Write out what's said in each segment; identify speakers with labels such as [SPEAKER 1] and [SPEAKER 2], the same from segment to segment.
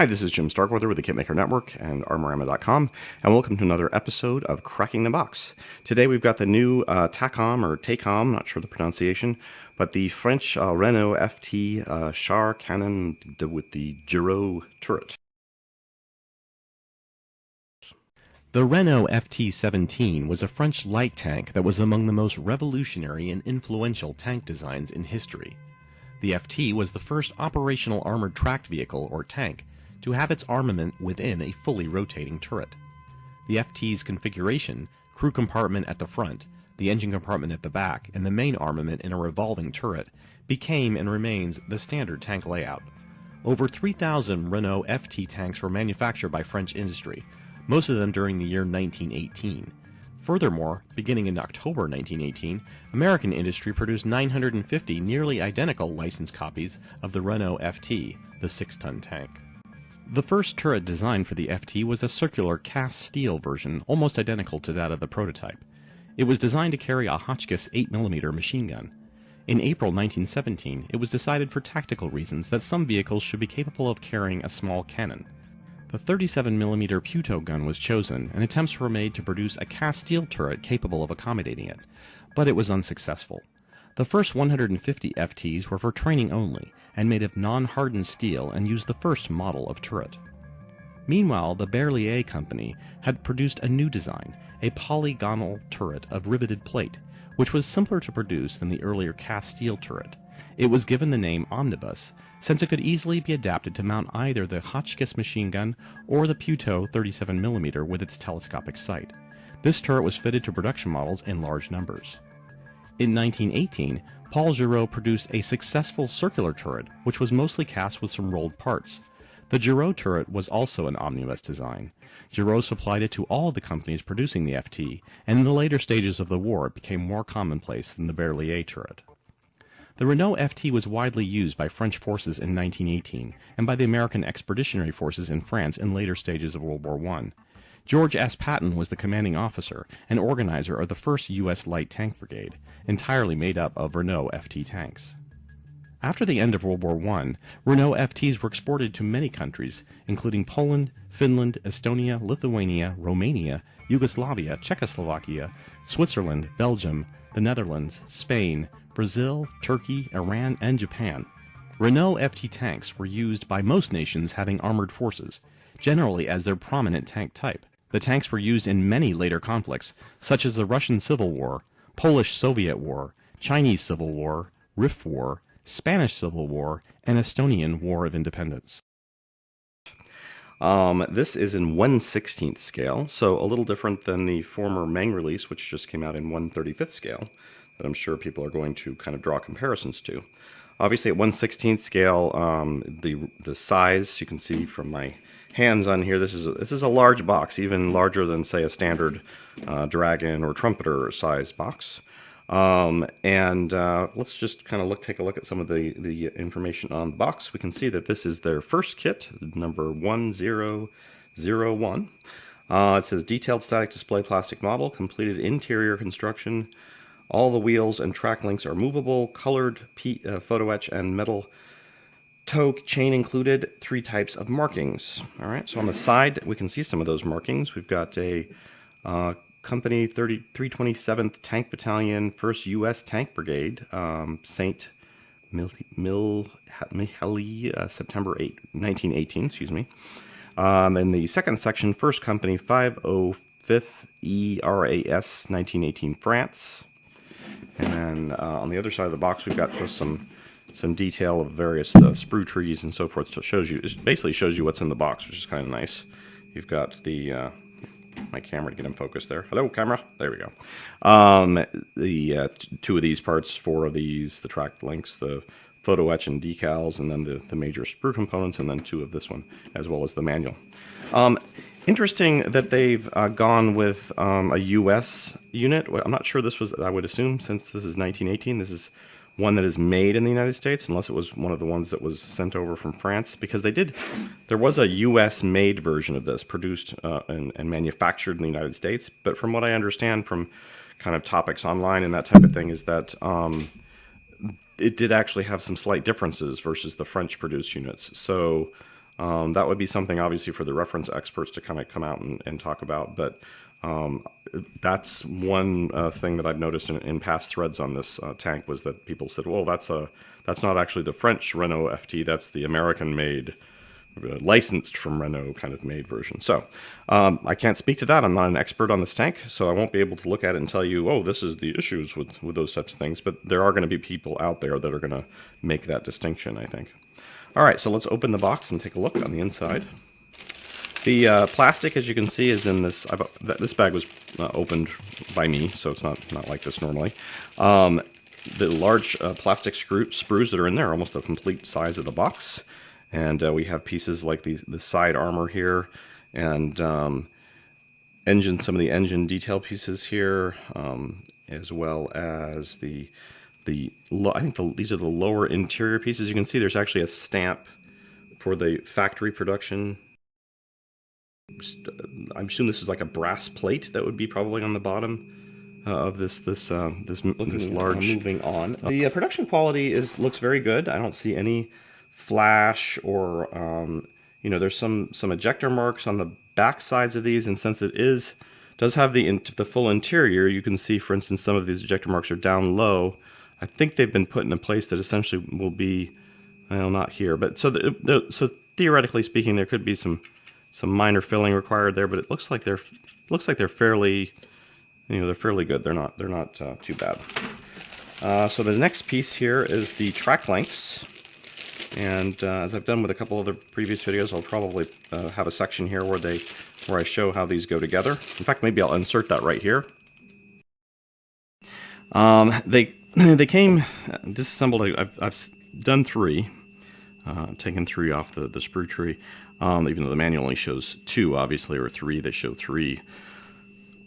[SPEAKER 1] Hi, this is Jim Starkweather with the KitMaker Network and Armorama.com, and welcome to another episode of Cracking the Box. Today we've got the new Takom, or Takom, not sure the pronunciation, but the French Renault FT char cannon with the Giraud turret. The Renault FT-17 was a French light tank that was among the most revolutionary and influential tank designs in history. The FT was the first operational armored tracked vehicle, or tank, to have its armament within a fully rotating turret. The FT's configuration, crew compartment at the front, the engine compartment at the back, and the main armament in a revolving turret, became and remains the standard tank layout. Over 3,000 Renault FT tanks were manufactured by French industry, most of them during the year 1918. Furthermore, beginning in October 1918, American industry produced 950 nearly identical licensed copies of the Renault FT, the 6-ton tank. The first turret designed for the FT was a circular cast steel version, almost identical to that of the prototype. It was designed to carry a Hotchkiss 8mm machine gun. In April 1917, it was decided for tactical reasons that some vehicles should be capable of carrying a small cannon. The 37mm Puto gun was chosen, and attempts were made to produce a cast steel turret capable of accommodating it, but it was unsuccessful. The first 150 FTs were for training only, and made of non-hardened steel and used the first model of turret. Meanwhile, the Berliet company had produced a new design, a polygonal turret of riveted plate, which was simpler to produce than the earlier cast steel turret. It was given the name Omnibus, since it could easily be adapted to mount either the Hotchkiss machine gun or the Puto 37mm with its telescopic sight. This turret was fitted to production models in large numbers. In 1918, Paul Giraud produced a successful circular turret, which was mostly cast with some rolled parts. The Giraud turret was also an omnibus design. Giraud supplied it to all of the companies producing the FT, and in the later stages of the war it became more commonplace than the Berliet turret. The Renault FT was widely used by French forces in 1918, and by the American Expeditionary Forces in France in later stages of World War I. George S. Patton was the commanding officer and organizer of the first U.S. Light Tank Brigade, entirely made up of Renault FT tanks. After the end of World War I, Renault FTs were exported to many countries, including Poland, Finland, Estonia, Lithuania, Romania, Yugoslavia, Czechoslovakia, Switzerland, Belgium, the Netherlands, Spain, Brazil, Turkey, Iran, and Japan. Renault FT tanks were used by most nations having armored forces, generally as their prominent tank type. The tanks were used in many later conflicts, such as the Russian Civil War, Polish-Soviet War, Chinese Civil War, Rif War, Spanish Civil War, and Estonian War of Independence. This is in 1/16th scale, so a little different than the former Meng release, which just came out in 1/35th scale, that I'm sure people are going to kind of draw comparisons to. Obviously, at 1/16th scale, the size, you can see from my hands on here, this is a large box, even larger than, say, a standard Dragon or Trumpeter size box. Let's just kind of take a look at some of the information on the box. We can see that this is their first kit, number 1001. It says detailed static display plastic model, completed interior construction. All the wheels and track links are movable, colored photo etch and metal toe chain included, 3 types of markings. All right, so on the side, we can see some of those markings. We've got a Company 327th Tank Battalion, 1st U.S. Tank Brigade, St. Mihiel, September 8, 1918, excuse me. Then the second section, 1st Company, 505th ERAS, 1918, France. And then on the other side of the box, we've got just some detail of various sprue trees and so forth. So it basically shows you what's in the box, which is kind of nice. You've got the my camera to get in focus there. Hello, camera. There we go. The 2 of these parts, 4 of these, the track links, the photo etch and decals, and then the major sprue components, and then 2 of this one, as well as the manual. Interesting that they've gone with a U.S. unit. I'm not sure this was, I would assume, since this is 1918, this is one that is made in the United States, unless it was one of the ones that was sent over from France, because there was a U.S. made version of this produced and manufactured in the United States. But from what I understand from kind of topics online and that type of thing is that it did actually have some slight differences versus the French produced units. So
[SPEAKER 2] That would be something obviously for the reference experts to kind of come out and talk about, but that's one thing that I've noticed in past threads on this tank was that people said, well, that's not actually the French Renault FT, that's the American-made, licensed from Renault kind of made version. So I can't speak to that. I'm not an expert on this tank, so I won't be able to look at it and tell you, oh, this is the issues with those types of things. But there are going to be people out there that are going to make that distinction, I think. All right, so let's open the box and take a look on the inside. The plastic, as you can see, is in this. This bag was opened by me, so it's not like this normally. The large plastic sprues that are in there are almost the complete size of the box. And we have pieces like the side armor here, and some of the engine detail pieces here, as well as I think these are the lower interior pieces. You can see there's actually a stamp for the factory production. I'm assuming this is like a brass plate that would be probably on the bottom of this large. Moving on, the production quality looks very good. I don't see any flash or there's some ejector marks on the back sides of these, and since it does have the full interior, you can see, for instance, some of these ejector marks are down low. I think they've been put in a place that essentially will be, well, not here, but so theoretically speaking, there could be some minor filling required there, but it looks like they're fairly, they're fairly good. They're not too bad. So the next piece here is the track lengths. And as I've done with a couple other previous videos, I'll probably have a section here where I show how these go together. In fact, maybe I'll insert that right here. They came disassembled. I've done 3, taken 3 off the sprue tree, even though the manual only shows 2, obviously, or 3. They show 3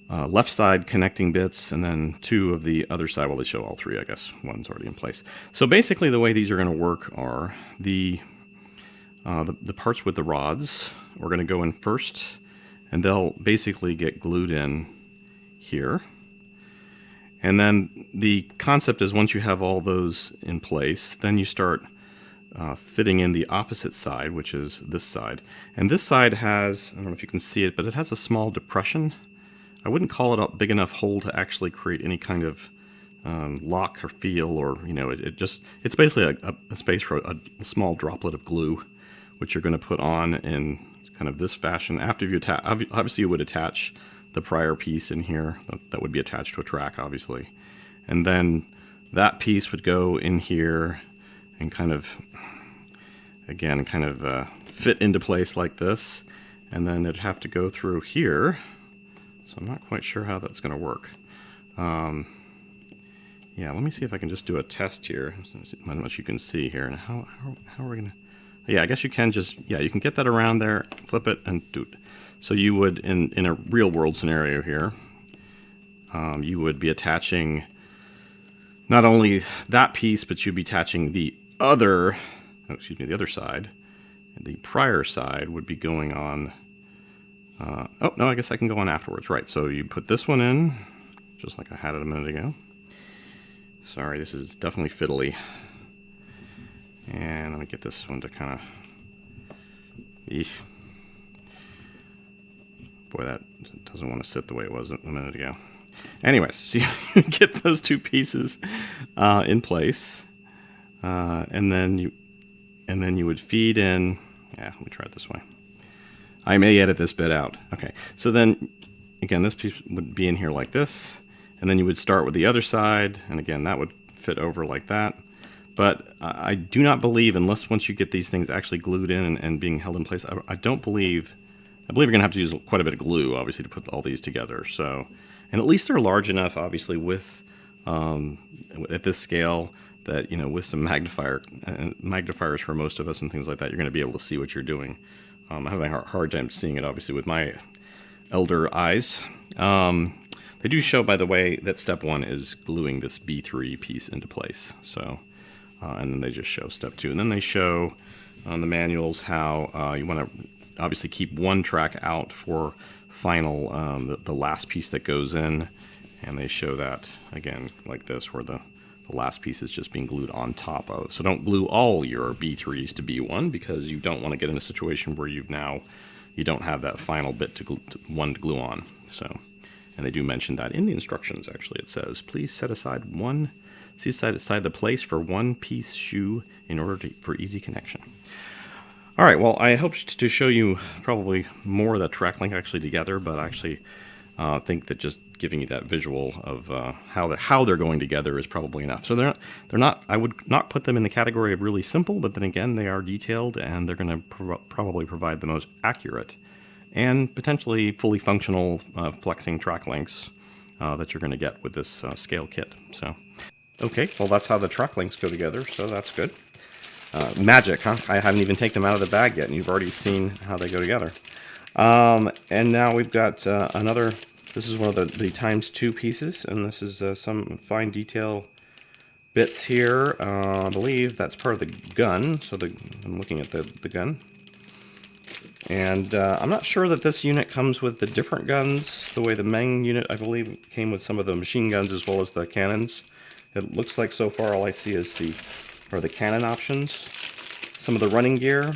[SPEAKER 2] left side connecting bits, and then 2 of the other side. Well, they show all 3, I guess. One's already in place. So basically the way these are going to work are the parts with the rods are going to go in first, and they'll basically get glued in here. And then the concept is, once you have all those in place, then you start fitting in the opposite side, which is this side. And this side has, I don't know if you can see it, but it has a small depression. I wouldn't call it a big enough hole to actually create any kind of lock or feel, or it's basically a space for a small droplet of glue, which you're going to put on in kind of this fashion. After you attach, obviously you would attach the prior piece in here that would be attached to a track, obviously, and then that piece would go in here and kind of fit into place like this, and then it'd have to go through here. So I'm not quite sure how that's going to work. Yeah, let me see if I can just do a test here. How much you can see here, and how are we going to... Yeah, I guess you can you can get that around there, flip it, and do it. So you would, in a real world scenario here, you would be attaching not only that piece, but you'd be attaching the other, the other side. And the prior side would be going on... oh, no, I guess I can go on afterwards. Right, so you put this one in, just like I had it a minute ago. Sorry, this is definitely fiddly. And let me get this one to kind of... Boy, that doesn't want to sit the way it was a minute ago. Anyways, so you get those 2 pieces in place. And then you would feed in... Yeah, let me try it this way. I may edit this bit out. Okay, so then, again, this piece would be in here like this, and then you would start with the other side, and again, that would fit over like that. But I do not believe, unless once you get these things actually glued in and being held in place, I believe you're going to have to use quite a bit of glue, obviously, to put all these together. So, and at least they're large enough, obviously, with at this scale, that, with some magnifiers for most of us and things like that, you're going to be able to see what you're doing. I'm having a hard time seeing it, obviously, with my elder eyes. They do show, by the way, that step 1 is gluing this B3 piece into place. So, and then they just show step 2. And then they show on the manuals how you want to obviously keep one track out for final, the last piece that goes in. And they show that, again, like this, where the the last piece is just being glued on top of. So don't glue all your B3s to B1, because you don't want to get in a situation where you don't have that final bit to glue on. So, and they do mention that in the instructions. Actually, it says, please set aside the place for one piece shoe in order for easy connection. All right, well, I hoped to show you probably more of the track link actually together, but I actually think that just giving you that visual of how they're going together is probably enough. So they're not. I would not put them in the category of really simple, but then again, they are detailed, and they're going to probably provide the most accurate and potentially fully functional flexing track links that you're going to get with this scale kit. So, okay, well, that's how the track links go together. So that's good. Magic, huh? I haven't even taken them out of the bag yet, and you've already seen how they go together. And now we've got another. This is one of the ×2 pieces, and this is some fine detail bits here. I believe that's part of the gun. So I'm looking at the gun. And I'm not sure that this unit comes with the different guns, the way the Meng unit, I believe, came with some of the machine guns as well as the cannons. It looks like so far all I see is the cannon options, some of the running gear.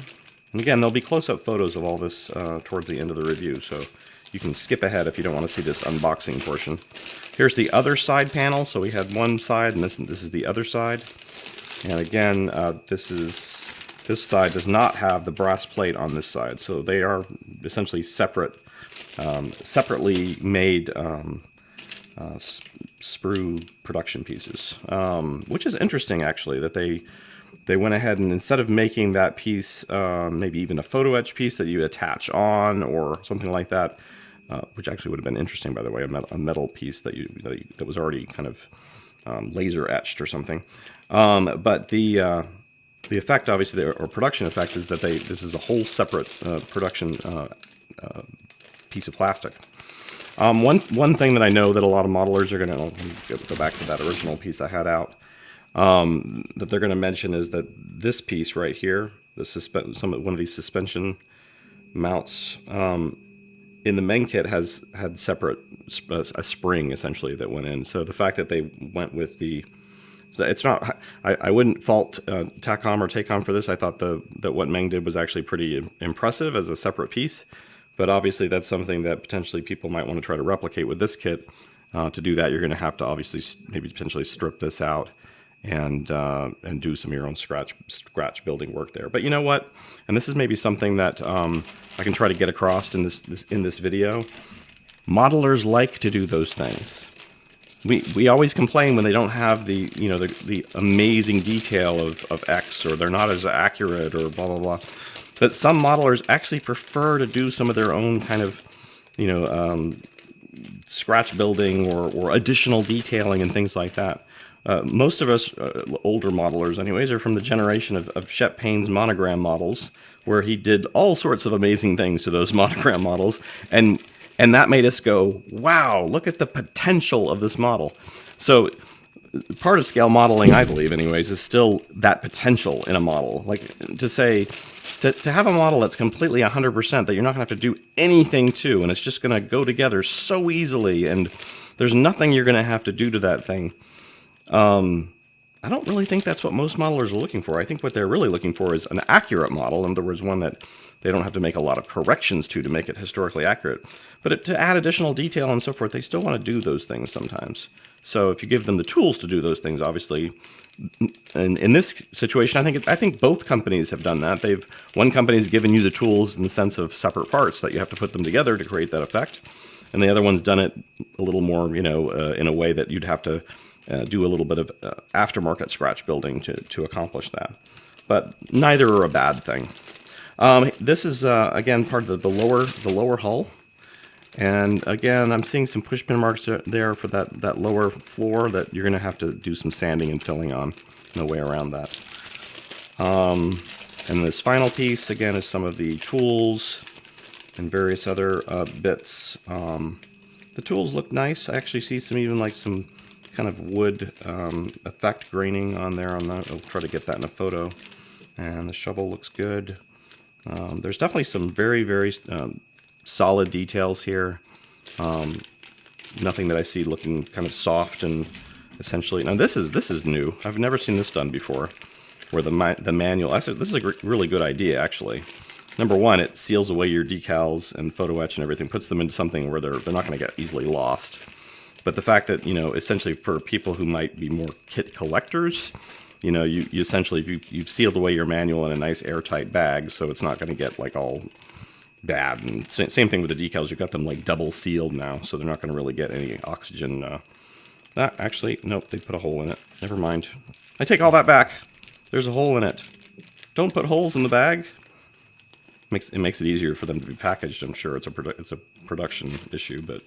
[SPEAKER 2] And again, there'll be close-up photos of all this towards the end of the review, so you can skip ahead if you don't want to see this unboxing portion. Here's the other side panel. So we had one side, and this is the other side. And again, this side does not have the brass plate on this side, so they are essentially separately made sprue production pieces, which is interesting actually, that they went ahead and instead of making that piece maybe even a photo etch piece that you attach on or something like that, which actually would have been interesting, by the way, a metal piece that was already kind of laser etched or something, but the effect, obviously, or production effect, is that this is a whole separate production piece of plastic. One thing that I know that a lot of modelers are going to go back to that original piece I had out, that they're going to mention is that this piece right here, one of these suspension mounts in the Meng kit had separate a spring essentially that went in. So the fact that they went with so it's not. I wouldn't fault Takom or Takom for this. I thought that what Meng did was actually pretty impressive as a separate piece. But obviously, that's something that potentially people might want to try to replicate with this kit. To do that, you're going to have to obviously maybe potentially strip this out and do some of your own scratch building work there. But you know what? And this is maybe something that I can try to get across in this video. Modelers like to do those things. We always complain when they don't have the amazing detail of X, or they're not as accurate, or blah blah blah. But some modelers actually prefer to do some of their own kind of scratch building or additional detailing and things like that. Most of us older modelers, anyways, are from the generation of Shep Payne's monogram models, where he did all sorts of amazing things to those monogram models, and that made us go, wow, look at the potential of this model. So part of scale modeling, I believe anyways, is still that potential in a model. Like to have a model that's completely 100% that you're not going to have to do anything to, and it's just going to go together so easily, and there's nothing you're going to have to do to that thing. I don't really think that's what most modelers are looking for. I think what they're really looking for is an accurate model. In other words, one that they don't have to make a lot of corrections to make it historically accurate. But to add additional detail and so forth, they still want to do those things sometimes. So if you give them the tools to do those things, obviously, in this situation, I think both companies have done that. One company's given you the tools in the sense of separate parts that you have to put them together to create that effect, and the other one's done it a little more, in a way that you'd have to do a little bit of aftermarket scratch building to accomplish that. But neither are a bad thing. This is again part of the lower hull, and again I'm seeing some push pin marks there for that lower floor that you're going to have to do some sanding and filling on. No way around that. And this final piece again is some of the tools and various other bits. The tools look nice. I actually see some kind of wood effect graining on there. I'll try to get that in a photo. And the shovel looks good. There's definitely some very, very solid details here. Nothing that I see looking kind of soft and essentially, now this is new. I've never seen this done before, where the manual. This is a really good idea, actually. Number one, it seals away your decals and photo etch and everything, puts them into something where they're not going to get easily lost. But the fact that, essentially for people who might be more kit collectors, you essentially, you've sealed away your manual in a nice airtight bag, so it's not going to get like all bad. And same thing with the decals. You've got them like double sealed now, so they're not going to really get any oxygen. Actually, nope, they put a hole in it. Never mind. I take all that back. There's a hole in it. Don't put holes in the bag. It makes it easier for them to be packaged. I'm sure it's a production issue, but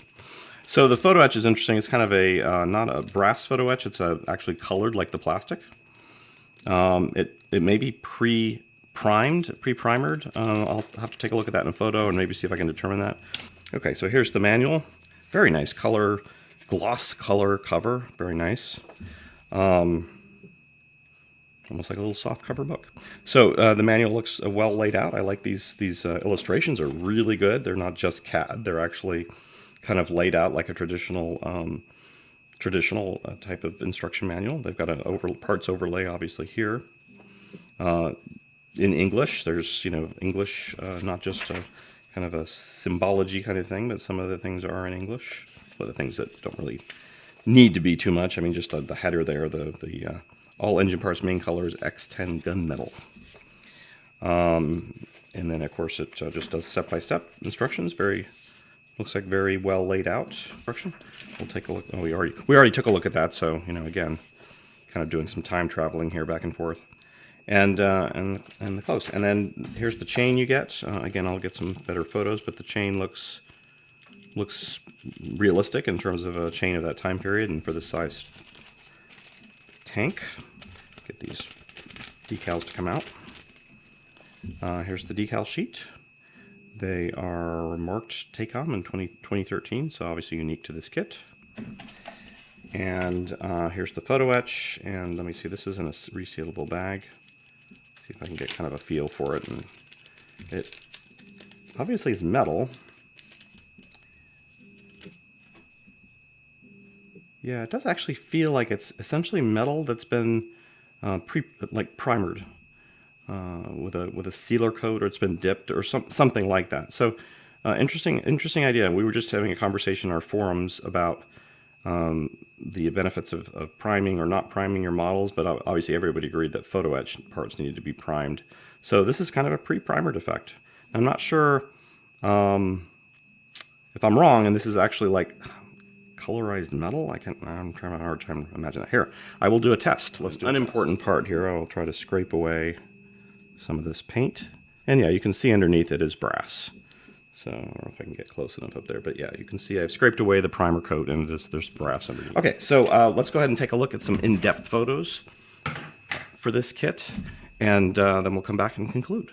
[SPEAKER 2] so the photo etch is interesting. It's kind of a not a brass photo etch. It's actually colored like the plastic. It may be pre-primered. I'll have to take a look at that in a photo and maybe see if I can determine that. Okay, so here's the manual. Very nice color, gloss color cover. Very nice. Almost like a little soft cover book. So the manual looks well laid out. I like these illustrations are really good. They're not just CAD. They're actually kind of laid out like a traditional type of instruction manual. They've got an parts overlay obviously here. In English, there's English, not just a kind of a symbology kind of thing, but some of the things are in English. But the things that don't really need to be too much. I mean, just the header there, the all engine parts main color is X10 gunmetal. And then of course it just does step-by-step instructions. Looks like very well laid out instruction. We'll take a look. Oh, we already took a look at that. So again, kind of doing some time traveling here back and forth. And the close. And then here's the chain you get. Again, I'll get some better photos, but the chain looks realistic in terms of a chain of that time period and for this size tank. Get these decals to come out. Here's the decal sheet. They are marked Takom in 2013, so obviously unique to this kit. And here's the photo etch, and let me see, this is in a resealable bag. See if I can get kind of a feel for it. And it obviously is metal. Yeah, it does actually feel like it's essentially metal that's been primered with a sealer coat, or it's been dipped, or something like that. So interesting idea. We were just having a conversation in our forums about the benefits of priming or not priming your models, but obviously everybody agreed that photo etch parts needed to be primed. So this is kind of a pre-primered effect. I'm not sure if I'm wrong, and this is actually like colorized metal. I'm trying a hard time to imagine that. Here, I will do a test. Let's do an unimportant part here. I will try to scrape away some of this paint. And yeah, you can see underneath it is brass. So I don't know if I can get close enough up there, but yeah, you can see I've scraped away the primer coat and there's brass underneath. Okay, so let's go ahead and take a look at some in-depth photos for this kit, and then we'll come back and conclude.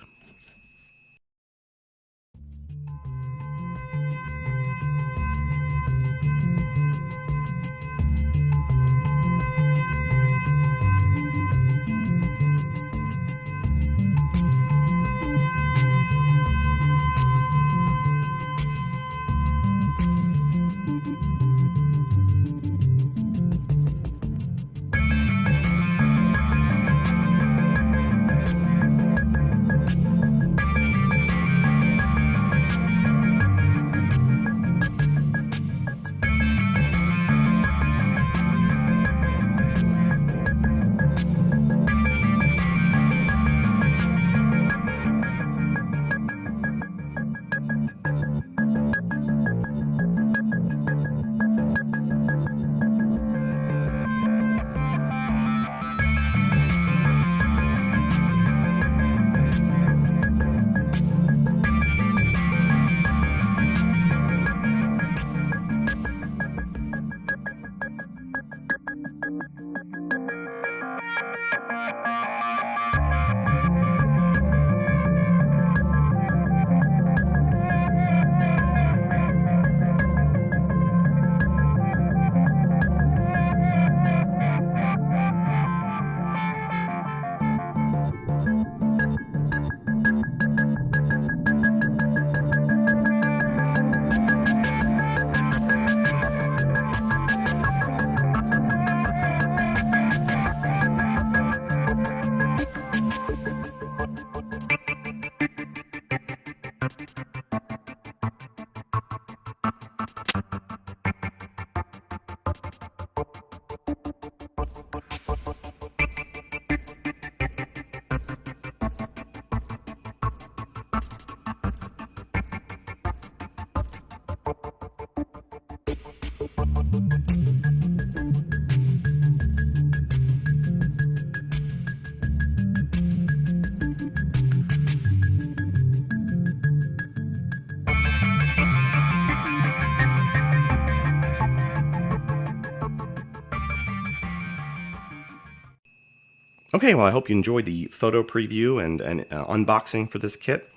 [SPEAKER 2] Okay, well, I hope you enjoyed the photo preview and unboxing for this kit.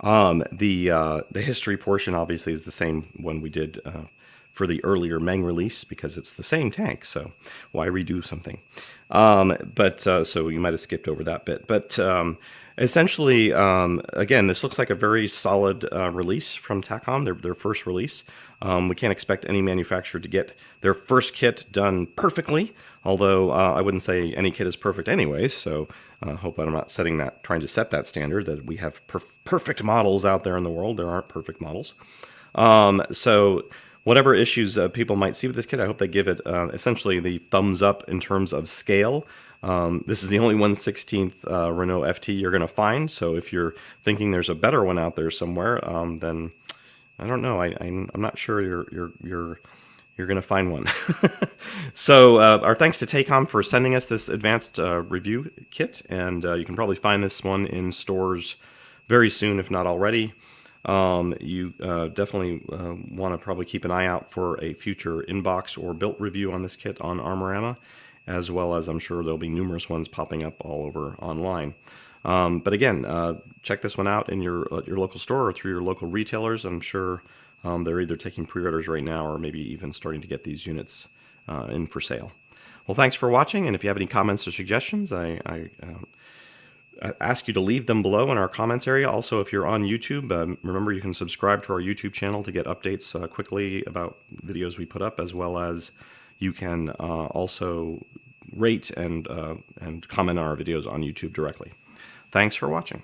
[SPEAKER 2] The history portion obviously is the same one we did for the earlier Meng release, because it's the same tank, so why redo something? So you might have skipped over that bit. But essentially, again, this looks like a very solid release from Takom, their first release. We can't expect any manufacturer to get their first kit done perfectly, although I wouldn't say any kit is perfect anyways, so hope I'm not trying to set that standard, that we have perfect models out there in the world. There aren't perfect models. So whatever issues people might see with this kit, I hope they give it essentially the thumbs up in terms of scale. This is the only 1/16 Renault FT you're going to find, so if you're thinking there's a better one out there somewhere, then I don't know. I'm not sure you're going to find one. So our thanks to Takom for sending us this advanced review kit, and you can probably find this one in stores very soon, if not already. You definitely want to probably keep an eye out for a future inbox or built review on this kit on Armorama, as well as I'm sure there'll be numerous ones popping up all over online. But again, check this one out in your local store or through your local retailers. I'm sure they're either taking pre-orders right now or maybe even starting to get these units in for sale. Well, thanks for watching, and if you have any comments or suggestions, I ask you to leave them below in our comments area. Also, if you're on YouTube, remember you can subscribe to our YouTube channel to get updates quickly about videos we put up, as well as you can also rate and comment on our videos on YouTube directly. Thanks for watching.